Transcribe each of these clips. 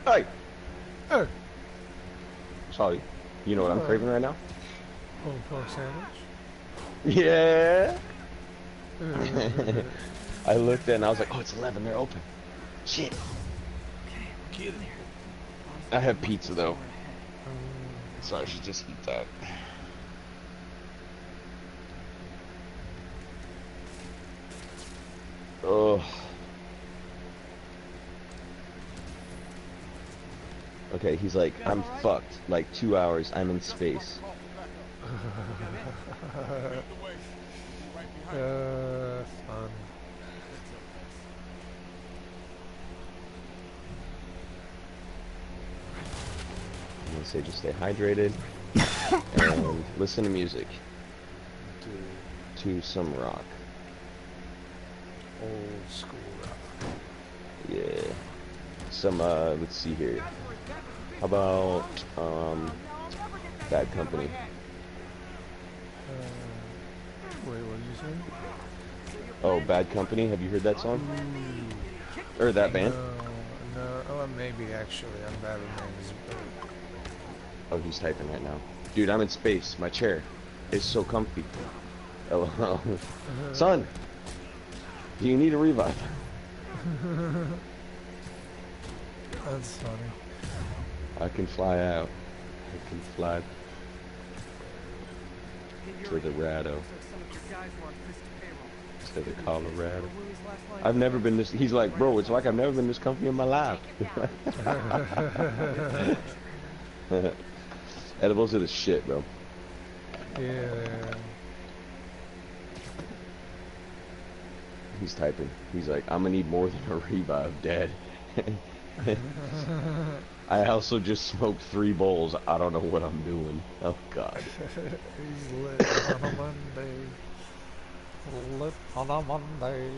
Hey! Hey! Sorry. You know what I'm craving right now? Pulled pork sandwich? Yeah! I looked at it and I was like, oh, it's 11, they're open. Shit. Get in here. I have pizza though. So I should just eat that. Oh. Okay, he's like, I'm fucked. Like 2 hours, I'm in space. Fun. I'm gonna say just stay hydrated and listen to music. To some rock. Old school rock. Yeah. Some, let's see here. How about, Bad Company? Wait, what did you say? Oh, Bad Company? Have you heard that song? Or that band? No, oh, maybe actually. I'm bad with names, but... Oh, he's typing right now. Dude, I'm in space. My chair is so comfy. LOL. Son! Do you need a revive? That's funny. I can fly out. I can fly to the Rado. To the Colorado. I've never been this. He's like, bro, it's like I've never been this comfy in my life. Edibles are the shit, bro. Yeah. He's typing. He's like, I'm gonna need more than a revive, Dad. I also just smoked 3 bowls. I don't know what I'm doing. Oh God. He's lit on a Monday. Lit on a Monday.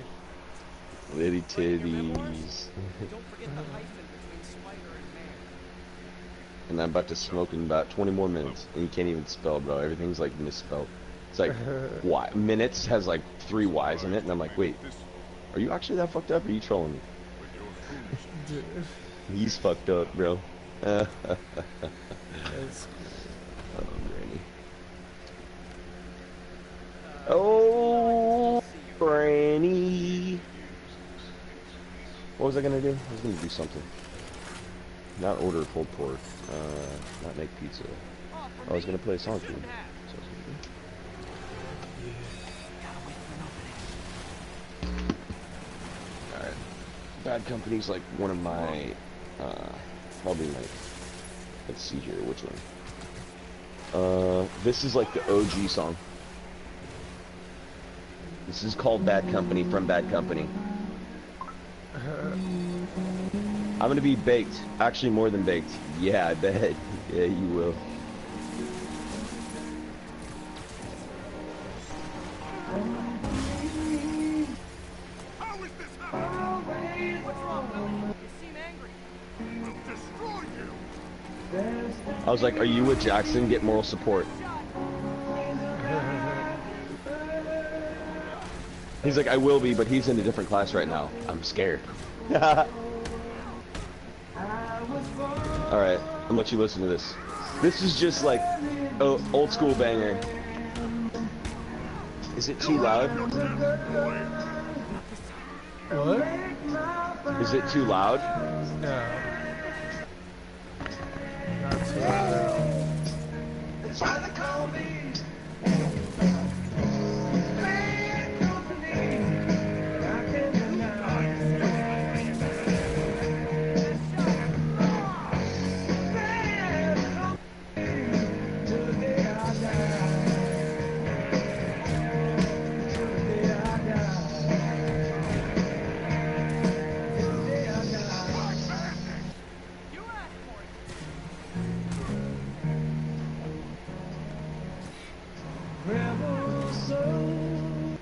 Litty titties. And I'm about to smoke in about 20 more minutes. And you can't even spell, bro. Everything's like misspelled. It's like, why? Minutes has like 3 Y's in it. And I'm like, wait, are you actually that fucked up? Or are you trolling me? He's fucked up, bro. Oh, Granny. Oh, Granny. What was I gonna do? I was gonna do something. Not order pulled pork. Not make pizza. I was gonna play a song for him. Alright. Bad Company's like one of my, probably like, let's see here, which one? This is like the OG song. This is called Bad Company from Bad Company. I'm gonna be baked. Actually, more than baked. Yeah, I bet. Yeah, you will. How is this happening? What's wrong, Willie? You seem angry. We'll destroy you. I was like, are you with Jackson? Get moral support. He's like, I will be, but he's in a different class right now. I'm scared. Alright, I'm gonna let you listen to this. This is just like old school banger. Is it too loud? What? Is it too loud? No. Not too loud. You asked for it. Rebel soul,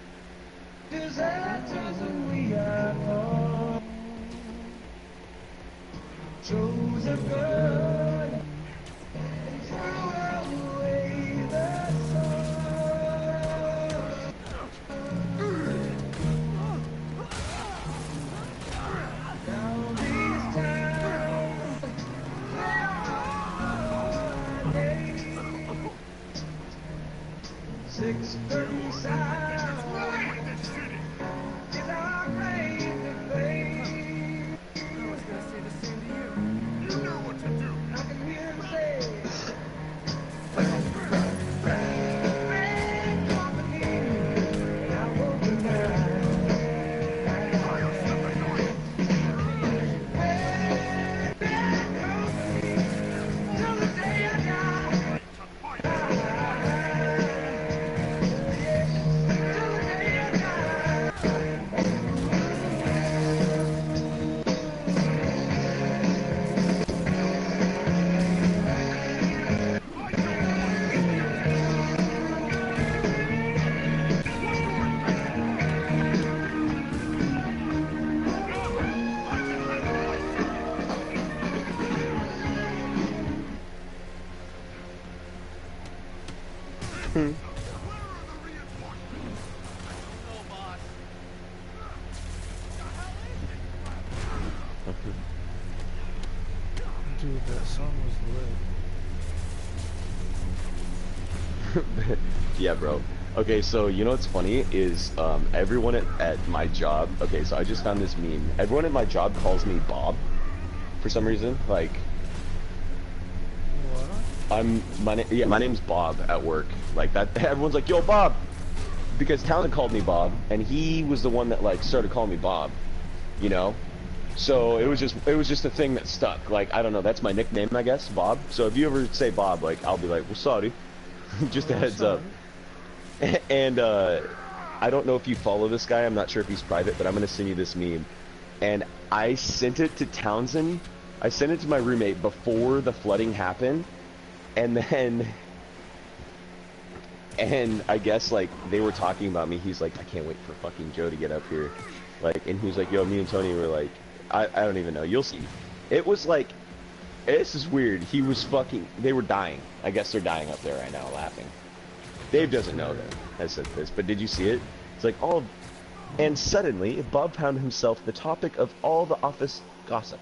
deserters and we are all chose a good and threw away the soul. Down these towns, there are days 6:30 sound Ruin this city. is our grave to face. I was gonna say the same to you. You know what to do. I can hear him say, "Bad company," and I won't deny. I'll stop the noise. Bad, bad company, till the day I die. To fight. Till the day I die. Dude, that song was lit. Yeah, bro. Okay, so you know what's funny is everyone at my job. Okay, so I just found this meme. Everyone at my job calls me Bob for some reason. Like What? my name's Bob at work. Like that. Everyone's like, "Yo, Bob," because Talon called me Bob, and he was the one that like started calling me Bob. You know. So it was just a thing that stuck. Like I don't know. That's my nickname, I guess, Bob. So if you ever say Bob, like I'll be like, "Well, sorry." Just a heads up. And I don't know if you follow this guy. I'm not sure if he's private, but I'm gonna send you this meme. And I sent it to Townsend. I sent it to my roommate before the flooding happened, and I guess like they were talking about me. He's like, I can't wait for fucking Joe to get up here. Like, and he was like, yo, me and Tony were like, I don't even know. You'll see. It was like, this is weird. He was fucking. They were dying. I guess they're dying up there right now, laughing. Dave doesn't know that I said this, but did you see it? It's like all, and suddenly Bob found himself the topic of all the office gossip.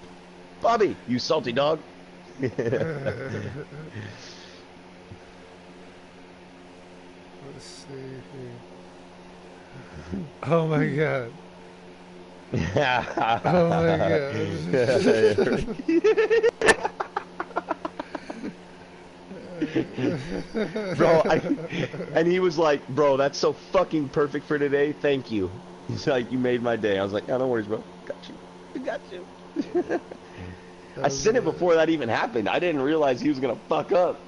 Bobby, you salty dog. Let's see here. Oh my god. Oh my Bro, and he was like, bro, that's so fucking perfect for today. Thank you. He's like, you made my day. I was like, oh, no worries, bro. Got you. I got you. I sent it before that even happened. I didn't realize he was gonna fuck up.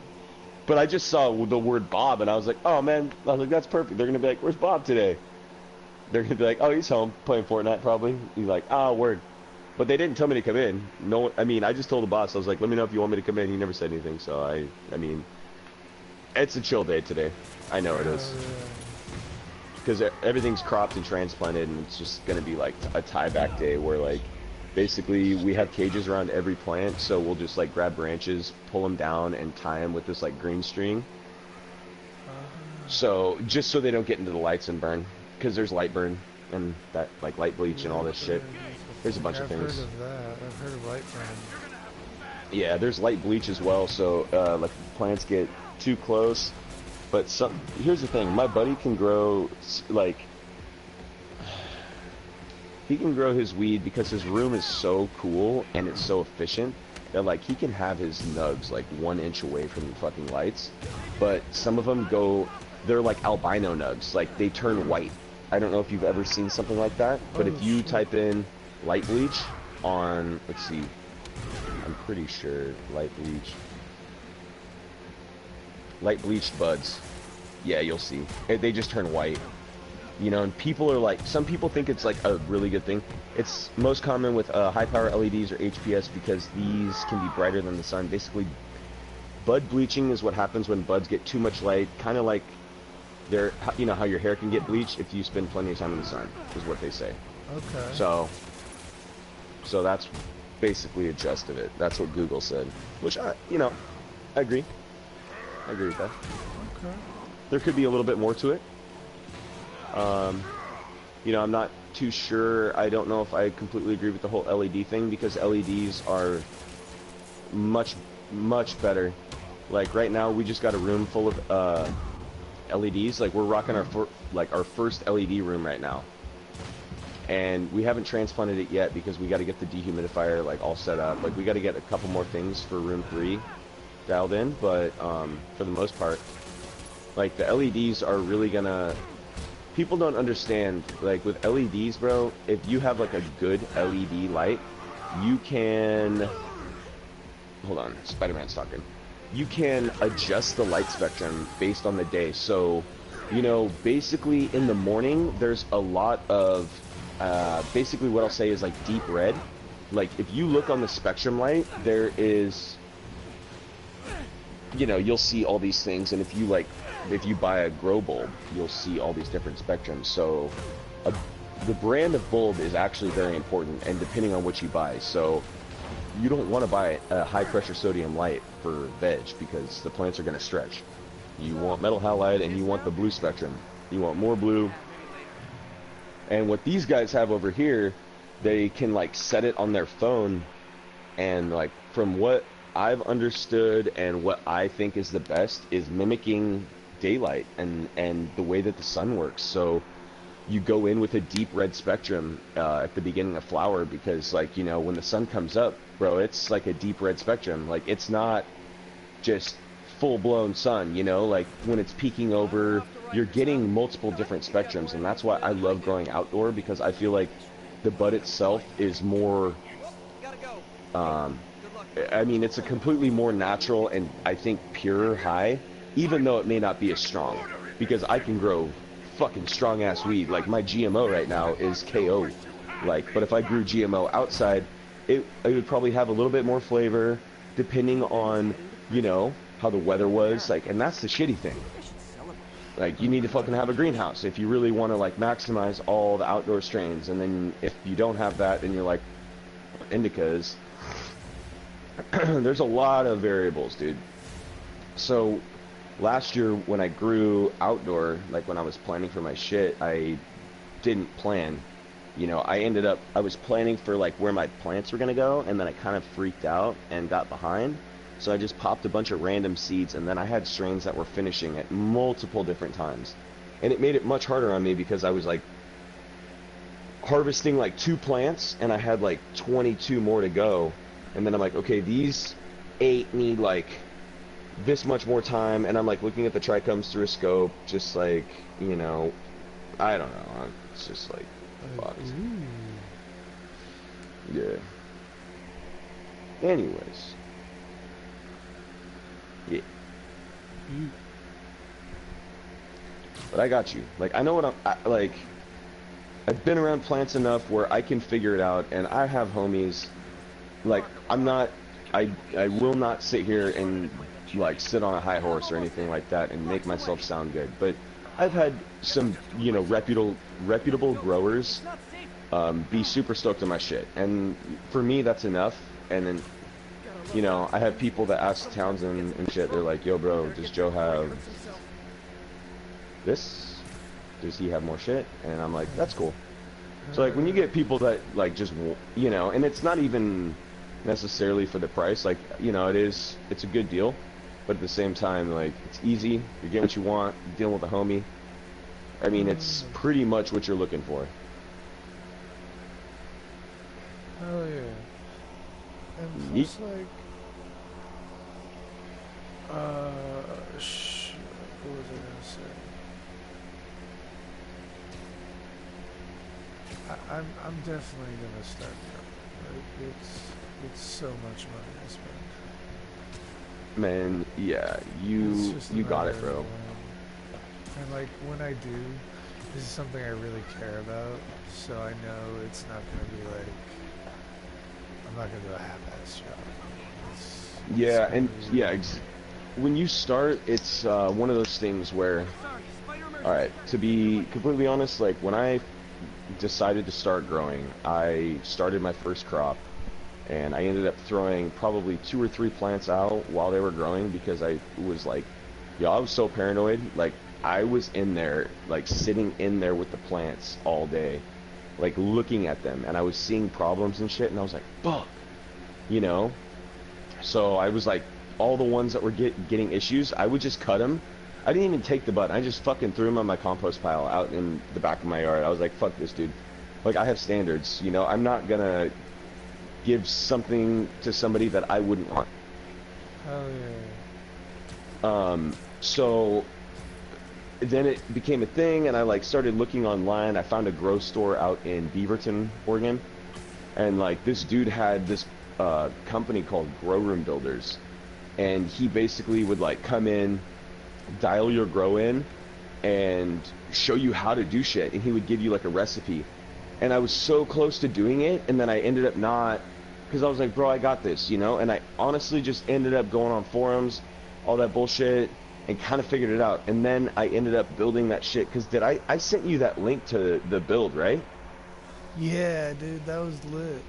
But I just saw the word Bob, and I was like, oh man. I was like, that's perfect. They're gonna be like, where's Bob today? They're gonna be like, oh, he's home playing Fortnite probably. He's like, oh, word. But they didn't tell me to come in. No, I mean, I just told the boss. I was like, let me know if you want me to come in. He never said anything. So I mean, it's a chill day today. I know it is. Because everything's cropped and transplanted, and it's just gonna be like a tie-back day where like, basically we have cages around every plant, so we'll just like grab branches, pull them down, and tie them with this like green string. So just so they don't get into the lights and burn, because there's light burn and that like light bleach and all this shit. There's a bunch of things. I've heard of that. I've heard of light burn. Yeah, there's light bleach as well. So like plants get too close. But here's the thing, my buddy can grow like he can grow his weed because his room is so cool and it's so efficient that like he can have his nugs like 1 inch away from the fucking lights. But some of them go, they're like albino nugs, like they turn white. I don't know if you've ever seen something like that, but if you type in light bleach on, let's see, I'm pretty sure light bleached buds. Yeah, you'll see. They just turn white. You know, and people are like, some people think it's like a really good thing. It's most common with high power LEDs or HPS because these can be brighter than the sun. Basically, bud bleaching is what happens when buds get too much light, kind of like you know how your hair can get bleached if you spend plenty of time in the sun, is what they say. Okay. So that's basically a gist of it. That's what Google said, which you know, I agree. I agree with that. Okay. There could be a little bit more to it. You know, I'm not too sure. I don't know if I completely agree with the whole LED thing because LEDs are much better. Like right now, we just got a room full of LEDs. Like we're rocking our first LED room right now, and we haven't transplanted it yet because we got to get the dehumidifier like all set up. Like we got to get a couple more things for room 3 dialed in, but for the most part, like the LEDs are really gonna. People don't understand, like with LEDs, bro, if you have like a good LED light, you can, hold on, Spider-Man's talking. You can adjust the light spectrum based on the day. So, you know, basically in the morning, there's a lot of, basically what I'll say is like deep red. Like if you look on the spectrum light, there is, you know, you'll see all these things, and if you buy a grow bulb, you'll see all these different spectrums. So the brand of bulb is actually very important, and depending on what you buy. So you don't want to buy a high pressure sodium light for veg because the plants are going to stretch. You want metal halide and you want the blue spectrum. You want more blue. And what these guys have over here, they can like set it on their phone, and like from what I've understood and what I think is the best is mimicking daylight and the way that the sun works. So you go in with a deep red spectrum at the beginning of flower because, like, you know, when the sun comes up, bro, it's like a deep red spectrum. Like it's not just full-blown sun, you know, like when it's peeking over, you're getting multiple different spectrums, and that's why I love growing outdoor, because I feel like the bud itself is more I mean, it's a completely more natural and I think pure high, even though it may not be as strong, because I can grow fucking strong ass weed. Like my GMO right now is KO. Like, but if I grew GMO outside, it would probably have a little bit more flavor depending on, you know, how the weather was. Like, and that's the shitty thing. Like, you need to fucking have a greenhouse if you really want to like maximize all the outdoor strains. And then if you don't have that, then you're like indicas. There's a lot of variables, dude. So last year when I grew outdoor, like when I was planning for my shit, I didn't plan. You know, I was planning for like where my plants were gonna go, and then I kind of freaked out and got behind. So I just popped a bunch of random seeds, and then I had strains that were finishing at multiple different times. And it made it much harder on me because I was like harvesting like 2 plants, and I had like 22 more to go. And then I'm like, okay, these 8 need like this much more time, and I'm like looking at the trichomes through a scope, just like, you know, I don't know, it's just like fucked. Yeah. Anyways. Yeah. But I got you. Like, I know what like, I've been around plants enough where I can figure it out, and I have homies. Like, I will not sit here and like sit on a high horse or anything like that and make myself sound good, but I've had some, you know, reputable growers be super stoked on my shit, and for me that's enough. And then, you know, I have people that ask Townsend and shit, they're like, yo bro, does Joe have this? Does he have more shit? And I'm like, that's cool. So like when you get people that like just, you know, and it's not even necessarily for the price, like, you know, it's a good deal, but at the same time, like, it's easy, you're getting what you want, you're dealing with a homie. I mean, it's pretty much what you're looking for. just like, shit, what was I gonna say? I'm definitely gonna start growing. Like, it's so much money I spend. Man, yeah, It's just a you got matter it, of bro. when. And like when I do, this is something I really care about, so I know it's not gonna be like I'm not gonna do a half-ass job. It's Yeah, gonna and be yeah, when you start, it's one of those things where, Sorry, spider all right, emergency. to be completely honest, like when I decided to start growing, I started my first crop, and I ended up throwing probably 2 or 3 plants out while they were growing because I was like, yo, I was so paranoid. Like I was in there, like sitting in there with the plants all day, like looking at them, and I was seeing problems and shit, and I was like, fuck, you know. So I was like, all the ones that were getting issues, I would just cut them. I didn't even take the button. I just fucking threw them on my compost pile out in the back of my yard. I was like, fuck this, dude. Like, I have standards, you know? I'm not gonna give something to somebody that I wouldn't want. hell yeah. So then it became a thing, and I like started looking online. I found a grow store out in Beaverton, Oregon, and like this dude had this company called Grow Room Builders, and he basically would like come in, dial your grow in, and show you how to do shit, and he would give you like a recipe. And I was so close to doing it, and then I ended up not, because I was like, bro, I got this, you know. And I honestly just ended up going on forums, all that bullshit, and kind of figured it out. And then I ended up building that shit, because I sent you that link to the build, right? Yeah, dude, that was lit.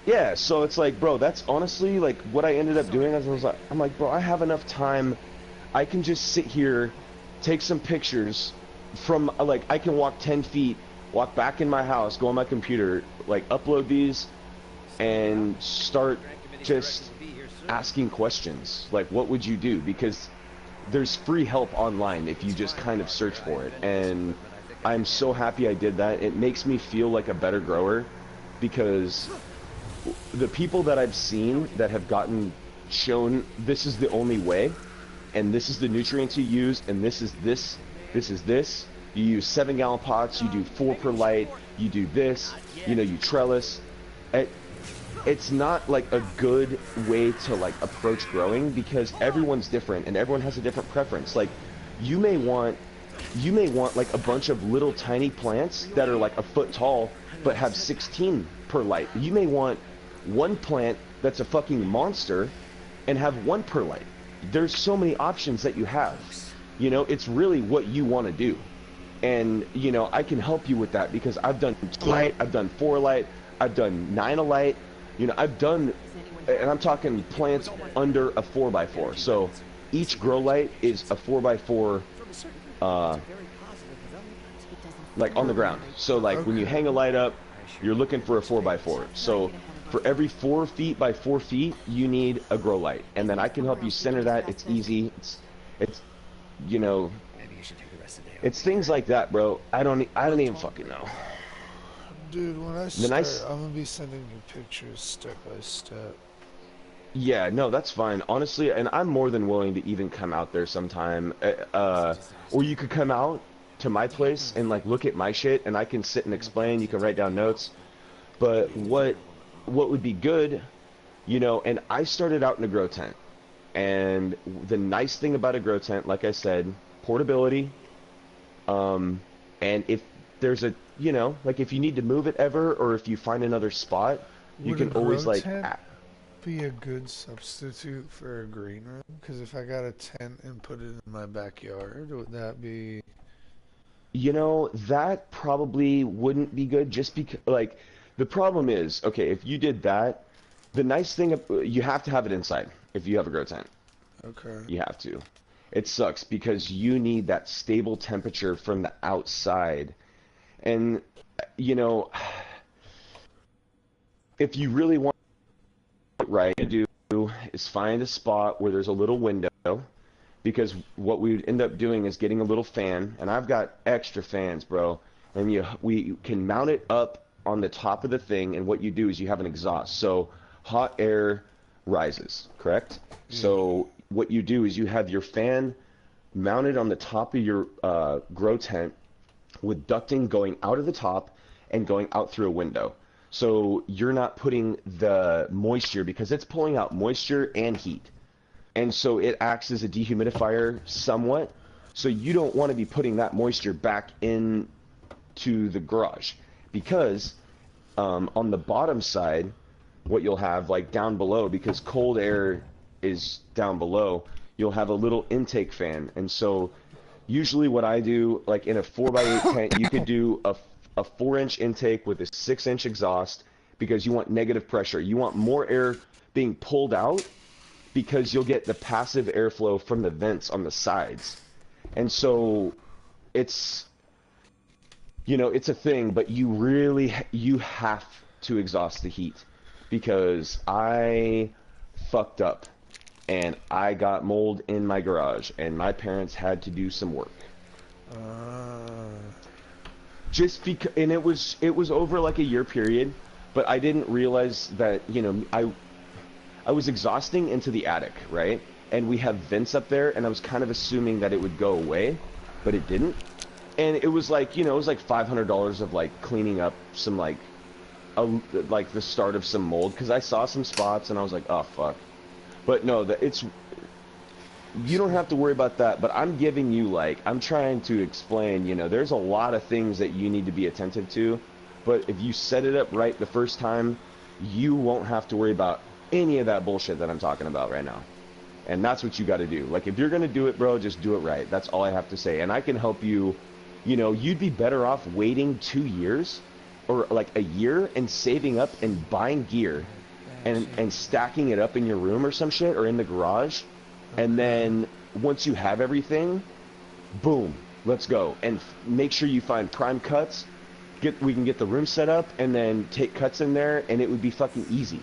Yeah, so it's like, bro, that's honestly like what I ended up doing. I'm like, bro, I have enough time. I can just sit here, take some pictures from like I can walk 10 feet, walk back in my house, go on my computer, like upload these, and start just asking questions. Like, what would you do? Because there's free help online if you just kind of search for it. And I'm so happy I did that. It makes me feel like a better grower because the people that I've seen that have gotten shown this is the only way, and this is the nutrients you use, and this is this, this is this. You use 7-gallon pots, you do 4 per light, you do this, you know, you trellis. It's not like a good way to like approach growing because everyone's different and everyone has a different preference. Like you may want like a bunch of little tiny plants that are like a foot tall but have 16 per light. You may want one plant that's a fucking monster and have 1 per light. There's so many options that you have. You know, it's really what you want to do. And, you know, I can help you with that because I've done 2 light, I've done 4 light, I've done 9 a light. You know, I've done, and I'm talking plants under a 4x4. So each grow light is a 4x4, like on the ground. So like when you hang a light up, you're looking for a 4x4. So for every 4 feet by 4 feet, you need a grow light, and then I can help you center that. It's easy. It's, you know, it's things like that, bro. I don't even fucking know. Dude, when I start, I'm gonna be sending you pictures step by step. Yeah, no, that's fine. Honestly, and I'm more than willing to even come out there sometime. Or you could come out to my place and like look at my shit, and I can sit and explain. You can write down notes. But what would be good, you know? And I started out in a grow tent, and the nice thing about a grow tent, like I said, portability. And if there's a, you know, like if you need to move it ever, or if you find another spot, you can always like be a good substitute for a green room? Because if I got a tent and put it in my backyard, would that be? You know, that probably wouldn't be good just because, like, the problem is, okay, if you did that, the nice thing, you have to have it inside if you have a grow tent. Okay. You have to. It sucks because you need that stable temperature from the outside. And, you know, if you really want it right to do is find a spot where there's a little window, because what we would end up doing is getting a little fan, and I've got extra fans, bro, and we can mount it up on the top of the thing, and what you do is you have an exhaust. So hot air rises, correct? So what you do is you have your fan mounted on the top of your grow tent with ducting going out of the top and going out through a window. So you're not putting the moisture, because it's pulling out moisture and heat. And so it acts as a dehumidifier somewhat. So you don't want to be putting that moisture back into the garage, because on the bottom side, what you'll have, like down below, because cold air is down below, you'll have a little intake fan. And so usually what I do, like in a 4x8 tent, you could do a 4-inch intake with a 6-inch exhaust, because you want negative pressure. You want more air being pulled out, because you'll get the passive airflow from the vents on the sides. And so it's, you know, it's a thing, but you have to exhaust the heat, because I fucked up and I got mold in my garage and my parents had to do some work. Just because, and it was over like a year period, but I didn't realize that, you know, I was exhausting into the attic, right? And we have vents up there, and I was kind of assuming that it would go away, but it didn't. And it was like, you know, it was like $500 of like cleaning up some like the start of some mold, because I saw some spots and I was like, oh fuck. But no, you don't have to worry about that. But I'm giving you, like, I'm trying to explain, you know, there's a lot of things that you need to be attentive to, but if you set it up right the first time, you won't have to worry about any of that bullshit that I'm talking about right now. And that's what you got to do. Like, if you're going to do it, bro, just do it right. That's all I have to say. And I can help you. You know, you'd be better off waiting 2 years or like a year and saving up and buying gear and stacking it up in your room or some shit, or in the garage. And then once you have everything, boom, let's go. And make sure you find prime cuts. We can get the room set up and then take cuts in there, and it would be fucking easy.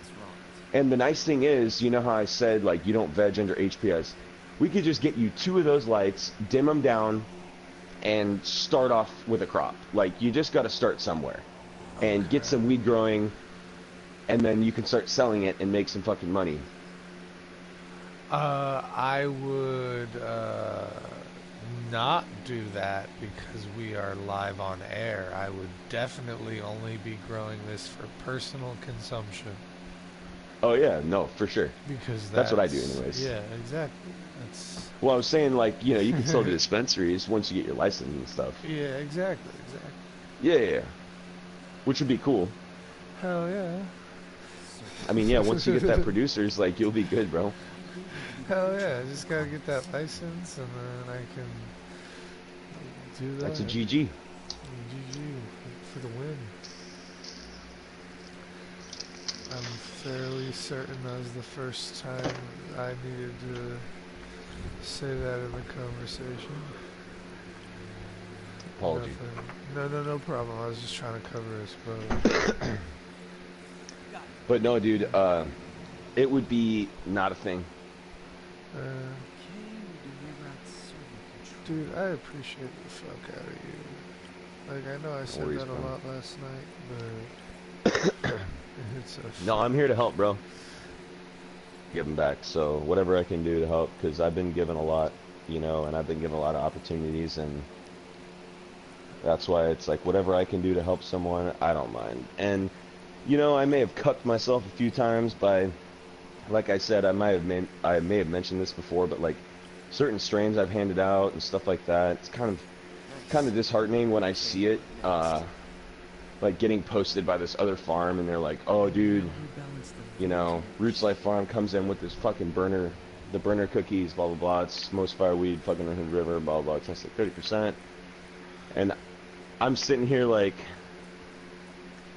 And the nice thing is, you know how I said, like, you don't veg under HPS? We could just get you 2 of those lights, dim them down, and start off with a crop. Like, you just got to start somewhere and get some weed growing, and then you can start selling it and make some fucking money. I would not do that, because we are live on air. I would definitely only be growing this for personal consumption. Oh yeah, no, for sure. Because that's what I do anyways. Yeah, exactly. That's... Well, I was saying, like, you know, you can sell to dispensaries once you get your license and stuff. Yeah, exactly. Yeah. Which would be cool. Hell yeah. I mean, yeah, once you get that producers, like, you'll be good, bro. Hell yeah, I just gotta get that license, and then I can do that. That's a GG. GG for the win. I'm fairly certain that was the first time I needed to say that in the conversation. Apology. No problem. I was just trying to cover his boat. But no, dude, it would be not a thing. Dude, I appreciate the fuck out of you. Like, I know I said that a lot last night, but it's a... No, I'm here to help, bro. Give them back. So whatever I can do to help, because I've been given a lot, you know, and I've been given a lot of opportunities, and that's why it's like, whatever I can do to help someone, I don't mind. And, you know, I may have cucked myself a few times by, like I said, I may have mentioned this before, but like certain strains I've handed out and stuff like that, it's kind of disheartening when I see it, like getting posted by this other farm, and they're like, oh dude, you know, Roots Life Farm comes in with this fucking the burner cookies, blah blah blah, it's most fire weed, fucking in the Hood River, blah blah, it's like 30%. And I'm sitting here like,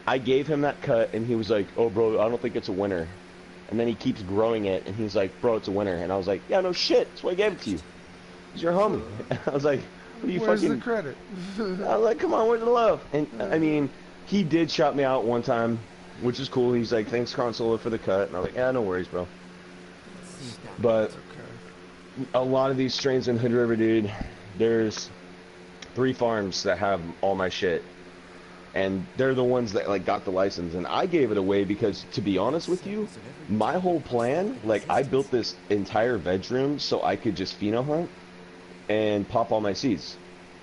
I gave him that cut, and he was like, oh bro, I don't think it's a winner. And then he keeps growing it, and he's like, bro, it's a winner. And I was like, yeah, no shit, that's why I gave it to you. He's your homie. And I was like, what are you Where's fucking... the credit? I was like, come on, where's the love? And I mean, he did shout me out one time, which is cool. He's like, thanks, Consola, for the cut. And I was like, yeah, no worries, bro. But a lot of these strains in Hood River, dude, there's 3 farms that have all my shit. and they're the ones that like got the license, and I gave it away because, to be honest with you, my whole plan, like I built this entire veg room so I could just pheno hunt and pop all my seeds,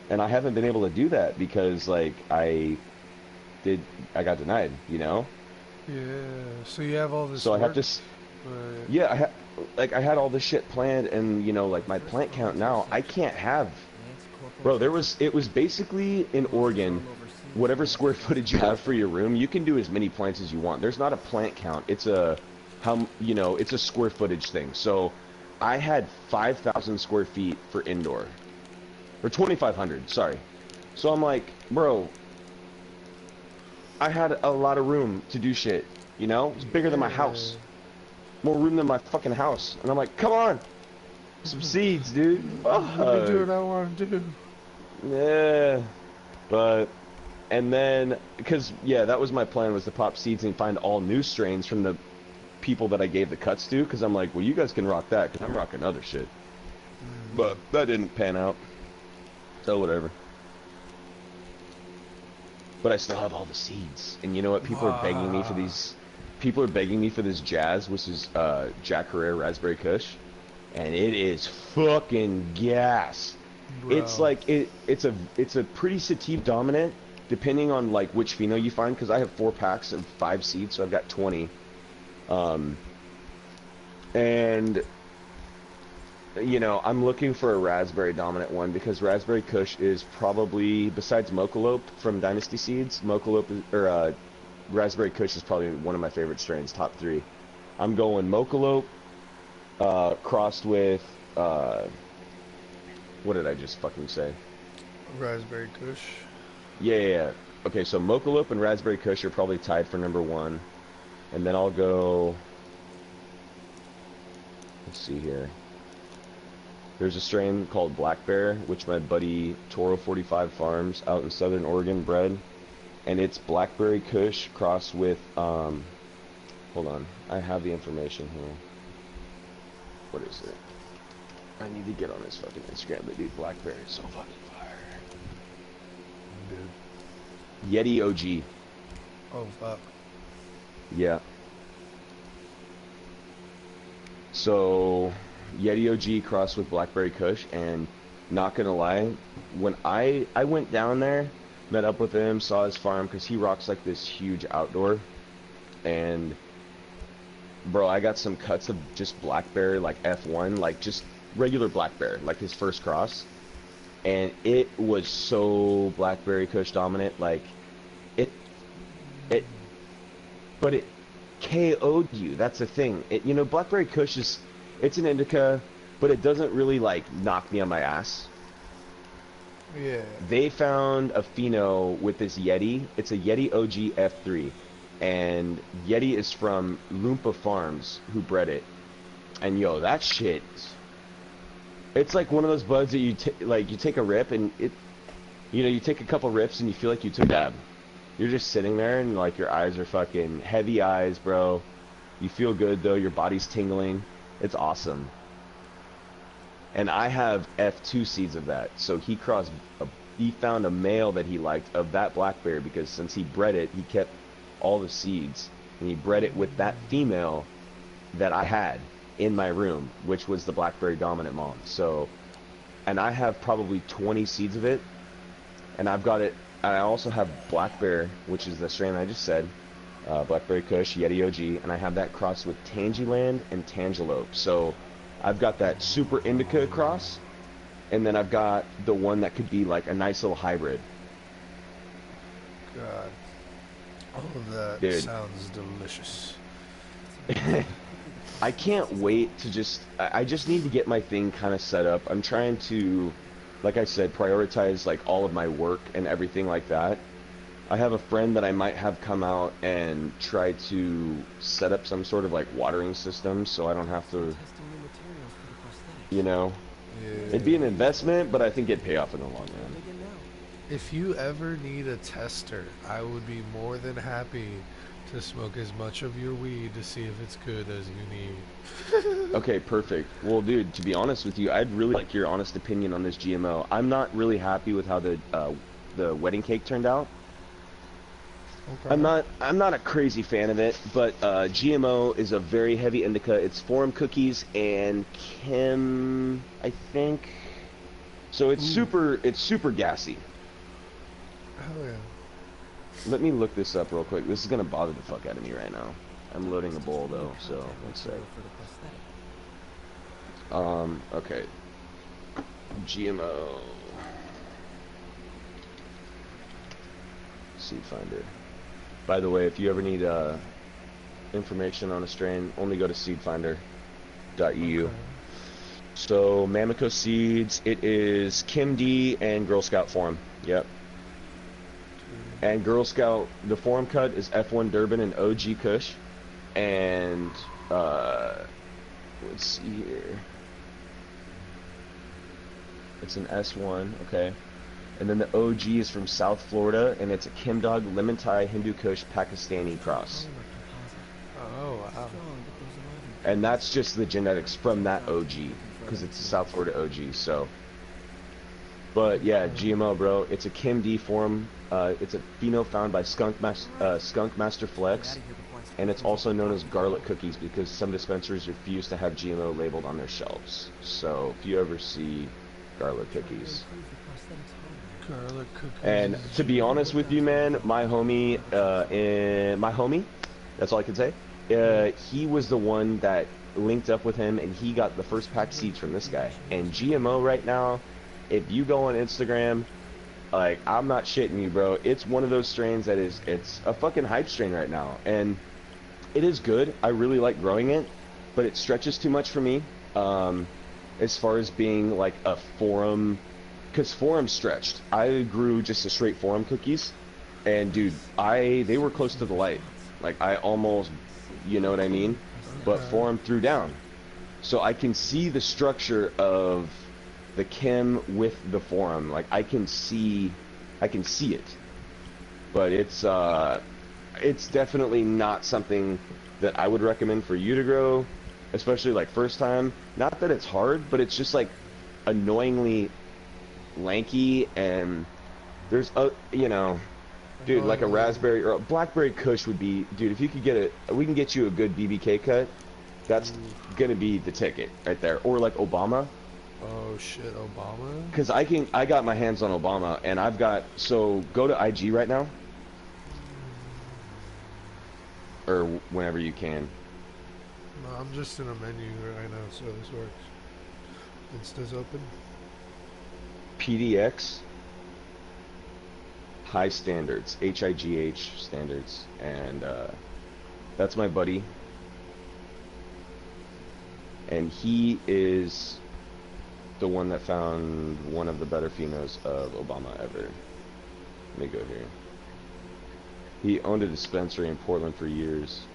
and I haven't been able to do that because like I got denied, you know. Yeah. So you have all this. So I have work, to. but Yeah, I had all this shit planned, and you know, like my plant count now, I can't have. Bro, it was basically in Oregon, whatever square footage you have for your room, you can do as many plants as you want. There's not a plant count. It's a it's a square footage thing. So I had 5,000 square feet for indoor, or 2,500, sorry. So I'm like, bro, I had a lot of room to do shit, you know? It's bigger than my house. More room than my fucking house. And I'm like, come on! Some seeds, dude. let me do what I want to do. Yeah. But, and then, because, yeah, that was my plan, was to pop seeds and find all new strains from the people that I gave the cuts to, because I'm like, well, you guys can rock that, because I'm rocking other shit. But that didn't pan out. So, whatever. But I still have all the seeds. And you know what? People are begging me for these. People are begging me for this Jazz, which is Jack Herrera Raspberry Kush. And it is fucking gas. Bro. It's like it's a pretty sativa dominant, depending on like which pheno you find, because I have 4 packs of 5 seeds, so I've got 20. And you know, I'm looking for a raspberry dominant one, because Raspberry Kush is probably, besides Mokalope from Dynasty Seeds, Raspberry Kush is probably one of my favorite strains, top 3. I'm going Mokalope, crossed with, what did I just fucking say? Raspberry Kush. Yeah. Okay, so Mokalope and Raspberry Kush are probably tied for number 1. And then I'll go, let's see here. There's a strain called Black Bear, which my buddy Toro 45 Farms out in Southern Oregon bred. And it's Blackberry Kush crossed with, hold on, I have the information here. What is it? I need to get on his fucking Instagram, but dude, Blackberry is so fucking fire. Dude. Yeti OG. Oh, fuck. Yeah. So, Yeti OG crossed with Blackberry Kush, and not gonna lie, when I went down there, met up with him, saw his farm, because he rocks like this huge outdoor, and bro, I got some cuts of just Black Bear, like F1, like just regular Black Bear, like his first cross, and it was so Blackberry Kush dominant, like but it KO'd you. That's the thing. You know, Blackberry Kush is, it's an indica, but it doesn't really like knock me on my ass. Yeah. They found a pheno with this Yeti. It's a Yeti OG F3, and Yeti is from Loompa Farms, who bred it. And yo, that shit, it's like one of those buds that you take a rip, and you take a couple rips and you feel like you took a dab. You're just sitting there and like your eyes are fucking heavy eyes, bro. You feel good though, your body's tingling. It's awesome. And I have F2 seeds of that. So he found a male that he liked of that black bear, because since he bred it, he kept all the seeds, and he bred it with that female that I had in my room, which was the blackberry dominant mom. So, and I have probably 20 seeds of it, and I've got it. I also have Black Bear, which is the strain I just said, Blackberry Kush, Yeti OG, and I have that crossed with Tangyland and Tangelope. So I've got that super indica cross, and then I've got the one that could be like a nice little hybrid. God. All of that Dude. sounds delicious. I can't wait to I just need to get my thing kind of set up. I'm trying to, like I said, prioritize like all of my work and everything like that. I have a friend that I might have come out and try to set up some sort of like watering system, so I don't have to, you know, it'd be an investment, but I think it'd pay off in the long run. If you ever need a tester, I would be more than happy to smoke as much of your weed to see if it's good as you need. Okay, perfect. Well, dude, to be honest with you, I'd really like your honest opinion on this GMO. I'm not really happy with how the wedding cake turned out. Okay. I'm not a crazy fan of it, but GMO is a very heavy indica. It's forum cookies and chem, I think. So it's super gassy. Hell yeah. Let me look this up real quick. This is gonna bother the fuck out of me right now. I'm loading a bowl though, so one sec. Okay. GMO. Seed finder. By the way, if you ever need information on a strain, only go to seedfinder.eu. Okay. So Mamico seeds, it is Kim D and Girl Scout forum. Yep. And Girl Scout, the forum cut is F1 Durban and OG Kush. And let's see here. It's an S1, okay. And then the OG is from South Florida, and it's a Kim Dog Lemon Thai Hindu Kush Pakistani cross. Oh, wow. And that's just the genetics from that OG, because it's a South Florida OG, so. But yeah, GMO, bro. It's a Kim D form. It's a pheno found by Skunk Master Flex, and it's also known as garlic cookies because some dispensaries refuse to have GMO labeled on their shelves. So if you ever see garlic cookies. Garlic cookies. And to be honest with you, man, my homie, that's all I can say. He was the one that linked up with him, and he got the first pack seeds from this guy. And GMO right now, if you go on Instagram, like, I'm not shitting you, bro. It's one of those strains that it's a fucking hype strain right now, and it is good. I really like growing it, but it stretches too much for me. As far as being like a forum. Because forum stretched. I grew just a straight forum cookies, and dude, they were close to the light. Like I almost, you know what I mean? But forum threw down. So I can see the structure of the chem with the forum. Like I can see it. But it's definitely not something that I would recommend for you to grow, especially like first time. Not that it's hard, but it's just like annoyingly lanky, and there's dude, like a raspberry or a blackberry kush would be, dude, if you could get we can get you a good BBK cut, that's gonna be the ticket right there. Or like Obama. Oh shit, Obama? Because I got my hands on Obama, and I've got, so go to IG right now, or whenever you can. No, I'm just in a menu right now, so this works. Insta's open. PDX high standards, HIGH standards, and that's my buddy, and he is the one that found one of the better phenos of Obama ever. Let me go here. He owned a dispensary in Portland for years,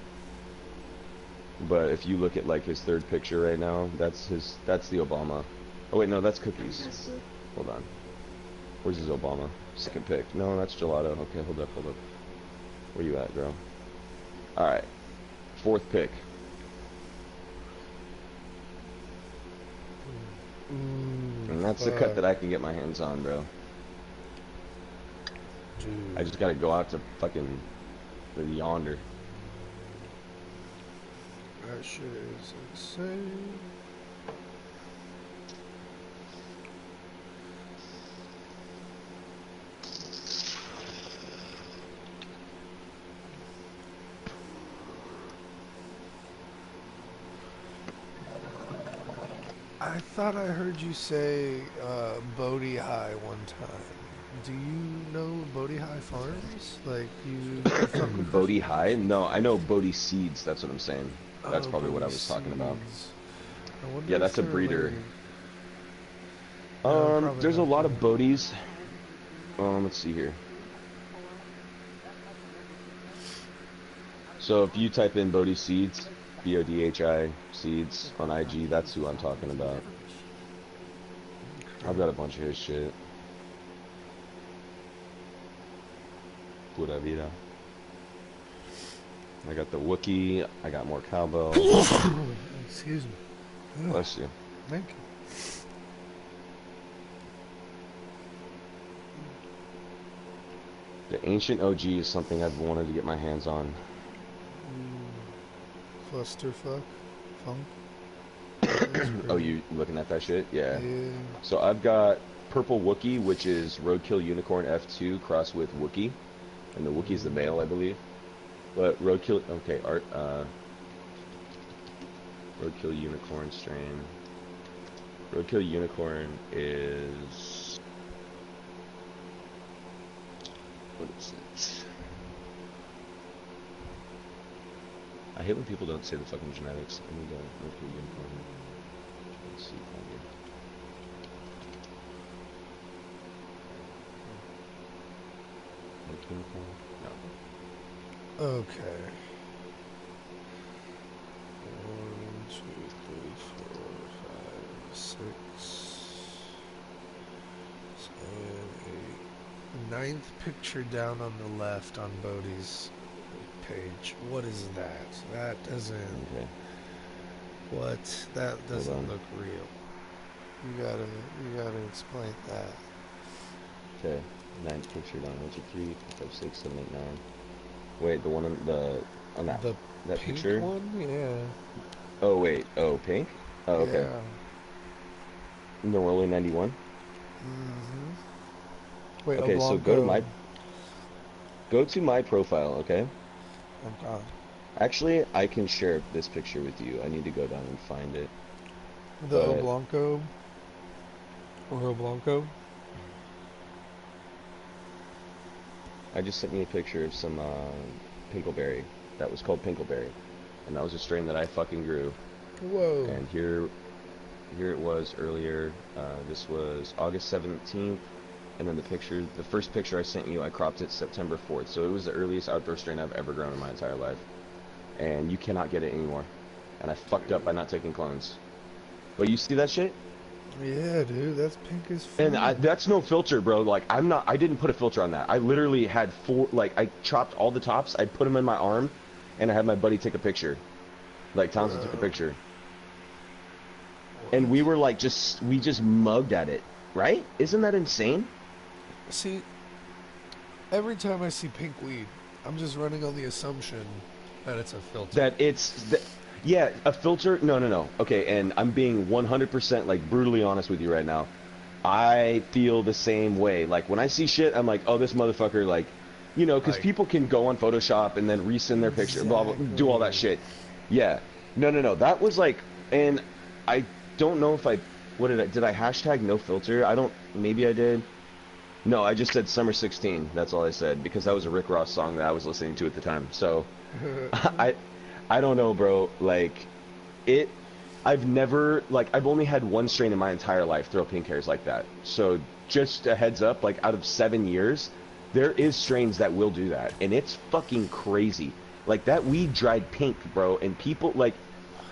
but if you look at like his third picture right now, that's the Obama. Oh wait, no, that's cookies. Hold on. Where's his Obama? Second pick. No, that's gelato. Okay, hold up. Where you at, bro? Alright. Fourth pick. And that's the cut that I can get my hands on, bro. Dude. I just gotta go out to fucking yonder. That shit is insane. I thought I heard you say Bodhi High one time. Do you know Bodhi High Farms? Like you fuck with Bodhi High? No, I know Bodhi Seeds, that's what I'm saying. That's probably what I Bodhi was talking about. Seeds. I wonder Yeah, if that's a they're breeder. related. No, There's a probably lot not. of Bodhis. Let's see here. So if you type in Bodhi Seeds, BODHI Seeds on IG, that's who I'm talking about. I've got a bunch of his shit. Pura vida. I got the Wookiee, I got more cowbell. Excuse me. Bless you. Thank you. The Ancient OG is something I've wanted to get my hands on. Clusterfuck. Funk. Oh, you looking at that shit? Yeah. Yeah. So I've got Purple Wookie, which is Roadkill Unicorn F2 crossed with Wookie. And the Wookie's the male, I believe. But Roadkill, okay, Roadkill Unicorn strain. Roadkill Unicorn is... What is it? I hate when people don't say the fucking genetics. I need a Roadkill Unicorn. Let's see if I get... Roadkill Unicorn? No. Okay. 1, 2, 3, 4, 5, 6, 7, 8. Ninth picture down on the left on Bodhi's page. What is that? That doesn't. Okay. What? That doesn't on. look real. You gotta explain that. Okay. Ninth picture down. 1, 2, 3, 4, 5, 6, 7, 8, 9. Wait, the one on that The that pink picture? one? Yeah. Oh wait. Oh, pink? Oh, okay. Yeah. Norway 91. Mm-hmm. Wait, Okay, so go to my profile, okay? Okay. Actually, I can share this picture with you. I need to go down and find it. The But- Oblanco? Or Oblanco? I just sent you a picture of some pinkleberry that was called pinkleberry, and that was a strain that I fucking grew. Whoa. And here it was earlier. This was August 17th, and then the first picture I sent you, I cropped it September 4th. So it was the earliest outdoor strain I've ever grown in my entire life, and you cannot get it anymore. And I fucked up by not taking clones. But you see that shit? Yeah, dude, that's pink as fuck. And that's no filter, bro. Like, I didn't put a filter on that. I literally had I chopped all the tops, I put them in my arm, and I had my buddy take a picture. Like, Townsend took a picture. And we were like, we just mugged at it, right? Isn't that insane? See, every time I see pink weed, I'm just running on the assumption that it's a filter. Yeah, a filter? No. Okay, and I'm being 100% like brutally honest with you right now. I feel the same way. Like when I see shit, I'm like, oh, this motherfucker, like, you know, because Like- people can go on Photoshop and then resend their picture, blah, blah, do all that shit. Yeah. No. That was like, and I don't know if did I hashtag no filter? Maybe I did. No, I just said Summer 16. That's all I said, because that was a Rick Ross song that I was listening to at the time. So, I don't know, bro. Like, I've only had one strain in my entire life throw pink hairs like that. So, just a heads up, like, out of 7 years, there is strains that will do that. And it's fucking crazy. Like, that weed dried pink, bro. And people, like,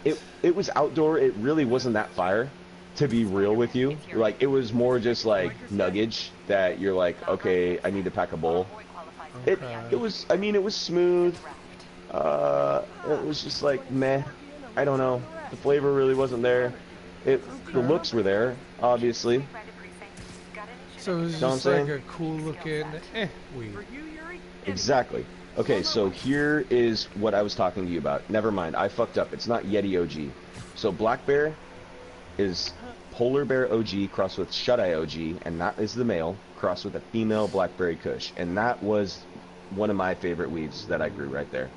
it was outdoor. It really wasn't that fire, to be real with you. Like, it was more just, like, nuggage that you're like, okay, I need to pack a bowl. It was smooth. It was just like, meh. I don't know. The flavor really wasn't there. The looks were there, obviously. So it was Know what I'm just like saying? a cool looking weed. Exactly. Okay, so here is what I was talking to you about. Never mind, I fucked up. It's not Yeti OG. So Black Bear is Polar Bear OG crossed with Shut Eye OG, and that is the male crossed with a female Blackberry Kush. And that was one of my favorite weeds that I grew right there.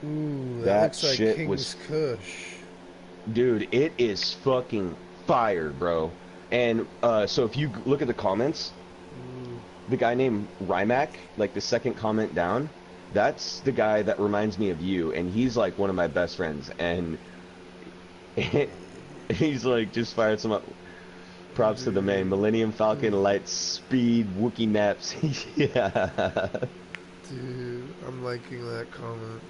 Ooh, that That looks like shit King's was- Kush. Dude, it is fucking fire, bro. And so if you look at the comments, the guy named Rymac, like the second comment down, that's the guy that reminds me of you, and he's like one of my best friends, and he's like just fired some up. Props to the main Millennium Falcon Light Speed Wookie Naps. Yeah. Dude, I'm liking that comment.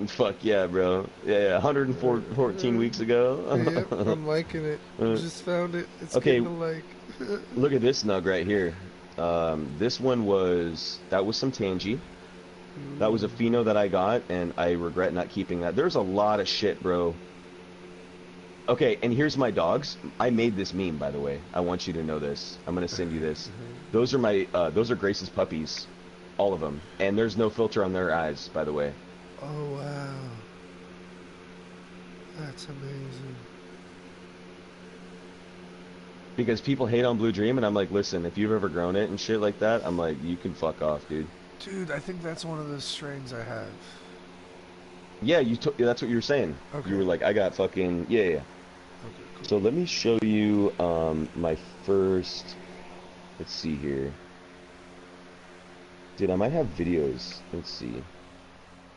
Fuck yeah, bro. Yeah, 114 weeks ago. Yep, I'm liking it. Just found it. It's Okay. getting a like. Look at this nug right here. This one that was some Tangy. That was a pheno that I got, and I regret not keeping that. There's a lot of shit, bro. Okay, and here's my dogs. I made this meme, by the way. I want you to know this. I'm gonna send you this. Those are Grace's puppies, all of them, and there's no filter on their eyes, by the way. Oh wow, that's amazing. Because people hate on Blue Dream, and I'm like, listen, if you've ever grown it and shit like that, I'm like, you can fuck off, dude. Dude, I think that's one of the strains I have. Yeah, that's what you were saying. Okay. You were like, I got fucking, yeah. Okay, cool. So let me show you my first, let's see here. Dude, I might have videos. Let's see.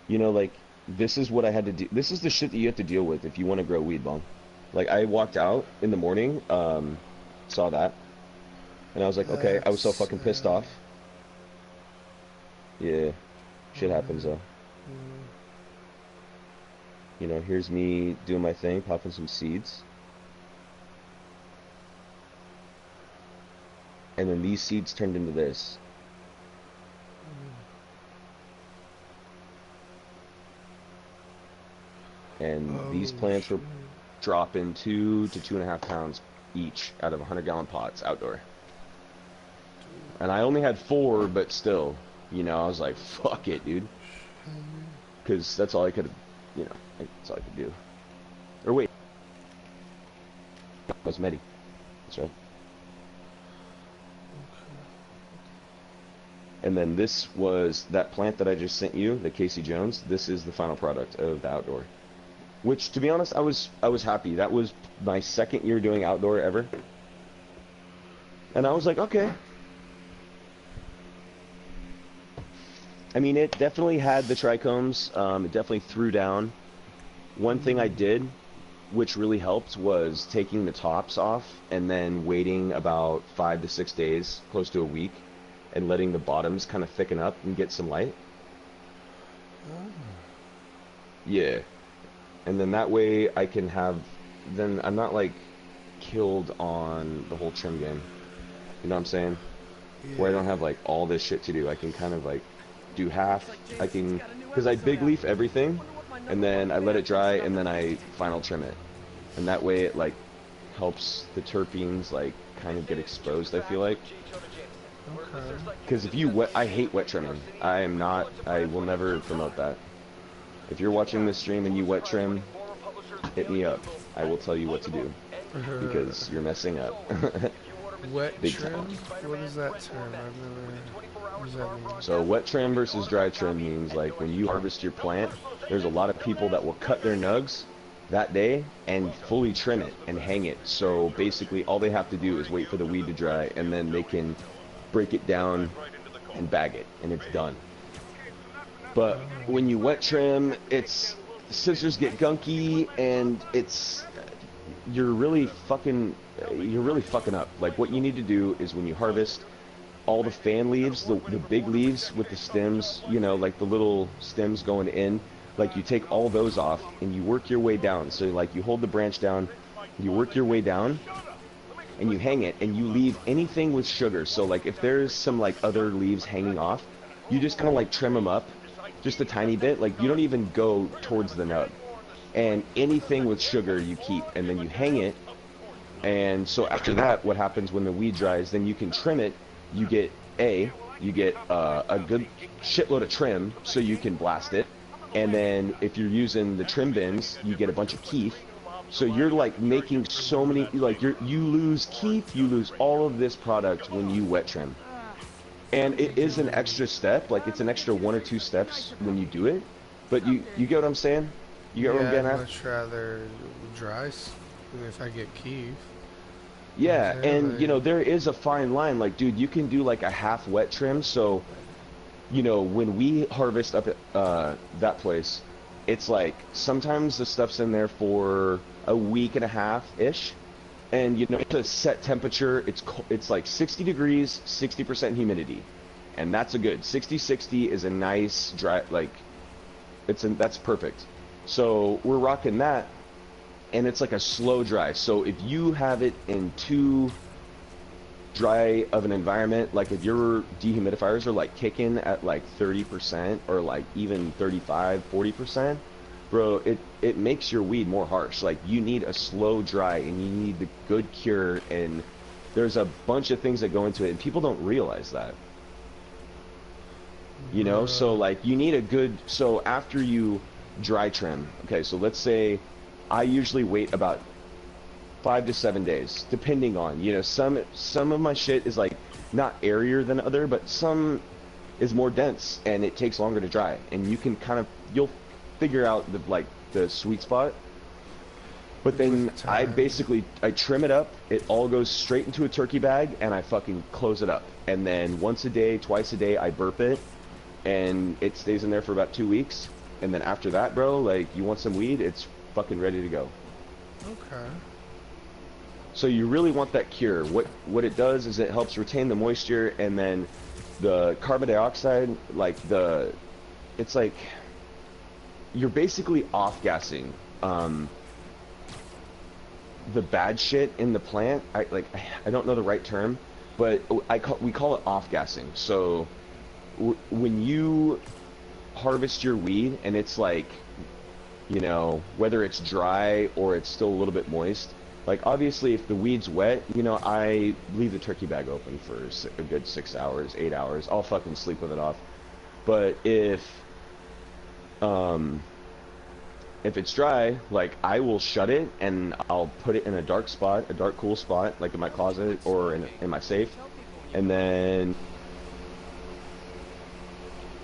You know, like, this is what I had to do. This is the shit that you have to deal with if you want to grow weed, Bong. Like, I walked out in the morning, saw that, and I was like, okay, I was so fucking pissed off. Yeah, shit happens, though. You know, here's me doing my thing, popping some seeds. And then these seeds turned into this. And these plants were dropping 2 to 2.5 pounds each out of 100-gallon pots outdoor. And I only had 4, but still, you know, I was like, fuck it, dude. Because that's all I could, you know, that's all I could do. Or wait. That was Medi. That's right. And then this was that plant that I just sent you, the Casey Jones. This is the final product of the outdoor. Which, to be honest, I was happy. That was my 2nd year doing outdoor ever. And I was like, okay. I mean, it definitely had the trichomes. It definitely threw down. One thing I did, which really helped, was taking the tops off and then waiting about 5 to 6 days, close to a week, and letting the bottoms kind of thicken up and get some light. Yeah. And then that way I can have, then I'm not like killed on the whole trim game. You know what I'm saying? Yeah. Where I don't have like all this shit to do. I can kind of like do half. I can, because I big leaf everything and then I let it dry and then I final trim it. And that way it like helps the terpenes like kind of get exposed, I feel like. Because if you wet, I hate wet trimming. I will never promote that. If you're watching this stream and you wet trim, hit me up. I will tell you what to do. Because you're messing up. Wet trim? What is that term? What does that mean? So wet trim versus dry trim means like when you harvest your plant, there's a lot of people that will cut their nugs that day and fully trim it and hang it. So basically all they have to do is wait for the weed to dry and then they can break it down and bag it and it's done. But when you wet trim, it's scissors get gunky and you're really fucking up. Like what you need to do is when you harvest all the fan leaves, the big leaves with the stems, you know, like the little stems going in, like you take all those off and you work your way down. So like you hold the branch down, you work your way down and you hang it and you leave anything with sugar. So like if there's some like other leaves hanging off, you just kind of like trim them up just a tiny bit. Like you don't even go towards the nub, and anything with sugar you keep and then you hang it. And so after that, what happens when the weed dries, then you can trim it. You get a good shitload of trim so you can blast it. And then if you're using the trim bins, you get a bunch of keef. So you're like making so many, like you lose keef, you lose all of this product when you wet trim. And it is an extra step, like it's an extra 1 or 2 steps when you do it. But you get what I'm saying? You get what I'm getting at? I'd much rather dry if I get keef. Yeah, and you know, there is a fine line. Like, dude, you can do like a half wet trim. So, you know, when we harvest up at that place, it's like sometimes the stuff's in there for a week and a half ish. And you know, it's a set temperature. It's like 60 degrees, 60% humidity, and that's a good 60-60 is a nice dry, like that's perfect. So we're rocking that, and it's like a slow dry. So if you have it in too dry of an environment, like if your dehumidifiers are like kicking at like 30% or like even 35-40%, bro, it makes your weed more harsh. Like you need a slow dry and you need the good cure and there's a bunch of things that go into it, and people don't realize that. You know, so like you need a good, so after you dry trim, okay, so let's say I usually wait about 5 to 7 days, depending on, you know, some of my shit is like not airier than other, but some is more dense and it takes longer to dry, and you can kind of, you'll figure out the like the sweet spot. But then I trim it up, it all goes straight into a turkey bag, and I fucking close it up. And then once a day, twice a day, I burp it, and it stays in there for about 2 weeks. And then after that, bro, like, you want some weed, it's fucking ready to go. Okay. So you really want that cure. What it does is it helps retain the moisture, and then the carbon dioxide, like it's like you're basically off-gassing the bad shit in the plant. I don't know the right term, but we call it off-gassing. So when you harvest your weed and it's like, you know, whether it's dry or it's still a little bit moist, like obviously if the weed's wet, you know, I leave the turkey bag open for a good 6 hours, 8 hours. I'll fucking sleep with it off. But if it's dry, like, I will shut it and I'll put it in a dark spot, a dark, cool spot, like in my closet or in my safe, and then